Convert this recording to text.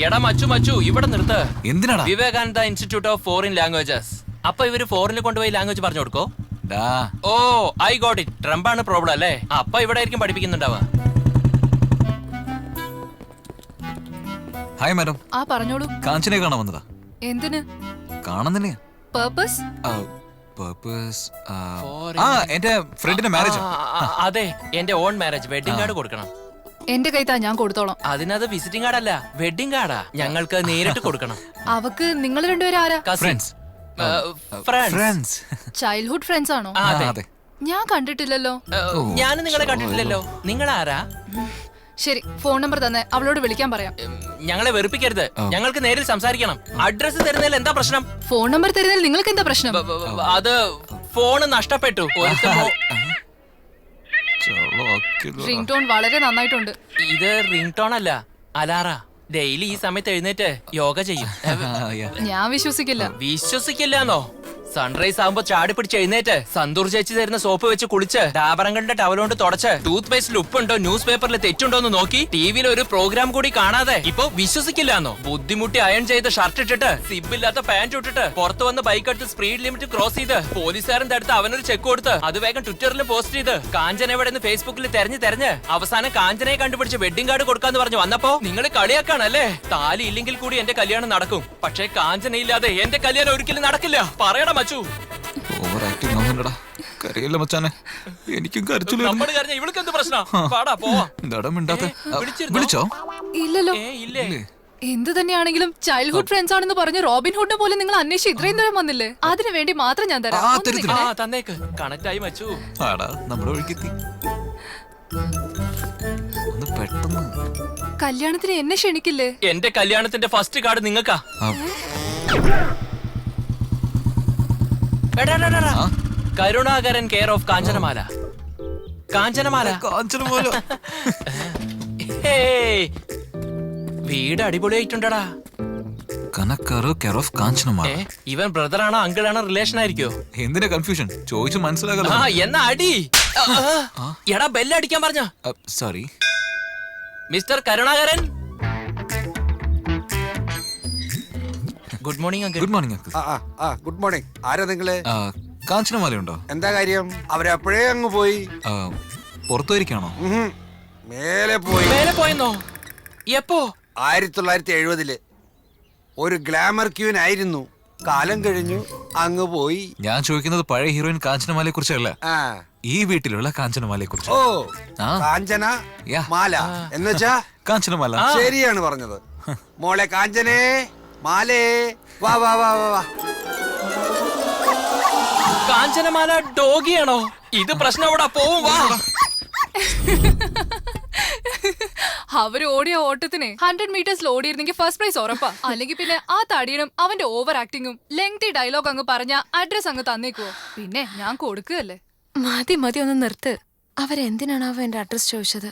എടാ മച്ചു ഇവിടെ നിർത്ത്. എന്തിനാടാ? Vivekananda institute of foreign languages. അപ്പൊ ഇവര് ഫോറിനിൽ കൊണ്ടുപോയി ലാംഗ്വേജ് പറഞ്ഞു കൊടുക്കോ? ഓ ഐ ഗോട്ട് ഇറ്റ്. ട്രംപ് ആണ് പ്രോബ്ലം അല്ലേ? അപ്പൊ ഇവിടെ ആയിരിക്കും പഠിപ്പിക്കുന്നുണ്ടാവുക. Hi madam. ആ പറഞ്ഞോളൂ. കാഞ്ചനെ കാണാൻ വന്നതാ. എന്തിന്? കാണാൻ തന്നെയാ. പർപ്പസ്? പർപ്പസ് എന്റെ ഫ്രണ്ടിന്റെ മാരേജ്. അതെ, എന്റെ ഓൺ മാരേജ്. വെഡിങ് കാർഡ് കൊടുക്കണം. എന്റെ കൈത്താ, ഞാൻ കൊടുത്തോളാം. അതിനത് വിസിറ്റിംഗ് കാർഡല്ല, വെഡിങ് കാർഡാ. ഞങ്ങൾക്ക് നേരിട്ട് കൊടുക്കണം. അവക്ക് നിങ്ങൾ രണ്ടുപേരും ആരാ? ഫ്രണ്ട്സ്. ഫ്രണ്ട്സ്. ചൈൽഡ്ഹുഡ് ഫ്രണ്ട്സ് ആണോ? അതെ. ഞാൻ കണ്ടിട്ടില്ലല്ലോ. ഞാനും നിങ്ങളെ കണ്ടിട്ടില്ലല്ലോ. നിങ്ങൾ ആരാ? ശരി, ഫോൺ നമ്പർ തന്നെ, അവളോട് വിളിക്കാൻ പറയാം. ഞങ്ങളെ വെറുപ്പിക്കരുത്. ഞങ്ങൾക്ക് നേരിൽ സംസാരിക്കണം. അഡ്രസ് തരുന്നതിൽ എന്താ പ്രശ്നം? ഫോൺ നമ്പർ തരുന്നതിൽ നിങ്ങൾക്ക് എന്താ പ്രശ്നം? അത് ഫോണ് നഷ്ടപ്പെട്ടു. റിംഗ് ടോൺ വളരെ നന്നായിട്ടുണ്ട്. ഇത് റിംഗ് ടോൺ അല്ല, അലാറ. ഡെയിലി ഈ സമയത്ത് എഴുന്നേറ്റ് യോഗ ചെയ്യും. ഞാൻ വിശ്വസിക്കില്ല. വിശ്വസിക്കില്ലെന്നോ? സൺറൈസ് ആകുമ്പോ ചാടി പിടിച്ച് എഴുന്നേറ്റ് സന്തൂർ ചേച്ചി തരുന്ന സോപ്പ് വെച്ച് കുളിച്ച് ഡാബറങ്ങളുടെ ടവലോണ്ട് തുടച്ച് ടൂത്ത് പേസ്റ്റിൽ ഉപ്പുണ്ടോ ന്യൂസ് പേപ്പറിൽ തെറ്റുണ്ടോ എന്ന് നോക്കി ടിവിയിൽ ഒരു പ്രോഗ്രാം കൂടി കാണാതെ ഇപ്പൊ വിശ്വസിക്കില്ലാന്നോ? ബുദ്ധിമുട്ടി അയൺ ചെയ്ത് ഷർട്ട് ഇട്ടിട്ട് സിബില്ലാത്ത പാന്റ് ഇട്ടിട്ട് പുറത്ത് വന്ന് ബൈക്ക് എടുത്ത് സ്പീഡ് ലിമിറ്റ് ക്രോസ് ചെയ്ത് പോലീസുകാരൻ തടുത്ത് അവനൊരു ചെക്ക് കൊടുത്ത് അത് വേഗം ട്വിറ്ററിൽ പോസ്റ്റ് ചെയ്ത് കാഞ്ചന എവിടെ നിന്ന് ഫേസ്ബുക്കിൽ തെരഞ്ഞ് അവസാനം കാഞ്ചനയെ കണ്ടുപിടിച്ച് വെഡിങ് കാർഡ് കൊടുക്കാന്ന് പറഞ്ഞു വന്നപ്പോ നിങ്ങൾ കളിയാക്കാണല്ലേ? താലി ഇല്ലെങ്കിൽ കൂടി എന്റെ കല്യാണം നടക്കും, പക്ഷേ കാഞ്ചന ഇല്ലാതെ എന്റെ കല്യാണം ഒരിക്കലും നടക്കില്ല. പറയണം മച്ചു. ഇല്ലല്ലോ. എന്ത് തന്നെയാണെങ്കിലും ചൈൽഡ്ഹുഡ് ഫ്രണ്ട്സ് ആണെന്ന് പറഞ്ഞ് റോബിൻഹുഡിനെ പോലെ നിങ്ങൾ അന്വേഷിച്ച് ഇത്രയും ദൂരം വന്നില്ലേ? അതിനു വേണ്ടി മാത്രം ഞാൻ തരാം. തന്നേക്ക്. കണക്ട് ആയി മച്ചു. കല്യാണത്തിന് എന്നെ ക്ഷണിക്കില്ലേ? എന്റെ കല്യാണത്തിന്റെ ഫസ്റ്റ് കാർഡ് നിങ്ങൾക്കാ. Karunakaran care of Kanchanamala. വീട് അടിപൊളിയായിട്ടുണ്ടടാ. ഇവൻ ബ്രദർ ആണോ അങ്കിൾ ആണോ റിലേഷൻ ആയിരിക്കോ? എന്തിനാ കൺഫ്യൂഷൻ? ചോദിച്ചു മനസ്സിലാകല്ലോ. എന്നാ അടി. എടാ ബെല്ലടിക്കാൻ പറഞ്ഞ. Sorry mister Karunakaran. Good morning uncle. Good morning uncle. Good morning. ആരാ നിങ്ങള്? കാഞ്ചനമാലയുണ്ടോ? എന്താ കാര്യം? അവരപ്പോഴേ അങ്ങ് പോയി. പുറത്തു പോയിരിക്കാണോ? മേലെ പോയി. മേലെ പോയെന്നോ? എപ്പോ? 1970 ഒരു ഗ്ലാമർ ക്യൂൻ ആയിരുന്നു. കാലം കഴിഞ്ഞു അങ്ങ് പോയി. ഞാൻ ചോദിക്കുന്നത് പഴയ ഹീറോയിൻ കാഞ്ചനമാലയെ കുറിച്ചല്ല, ഈ വീട്ടിലുള്ള കാഞ്ചനമാലയെ കുറിച്ച്. ഓ, കാഞ്ചന മാല എന്നുവെച്ചാ കാഞ്ചനമാല. ശരിയാണ് പറഞ്ഞത്. മോളെ കാഞ്ചനേ മാലേ, വാ വാ വാ വാ. കാഞ്ചനമാല ഡോഗിയാണോ? ഇത് പ്രശ്നം അവിടെ പോവും. വാ. അവര് ഓടിയ ഓട്ടത്തിന് 100 മീറ്റേഴ്സിൽ ഓടിയിരുന്നെങ്കിൽ ഫസ്റ്റ് പ്രൈസ് ഉറപ്പാ. അല്ലെങ്കിൽ പിന്നെ ആ തടിയനും അവന്റെ ഓവർ ആക്ടിങ്ങും ലെങ്തി ഡയലോഗ് അങ്ങ് പറഞ്ഞ അഡ്രസ് അങ്ങ് തന്നേക്കുവോ? പിന്നെ ഞാൻ കൊടുക്കുകയല്ലേ. മതി ഒന്ന് നിർത്ത്. അവരെന്തിനാണാവോ എന്റെ അഡ്രസ് ചോദിച്ചത്?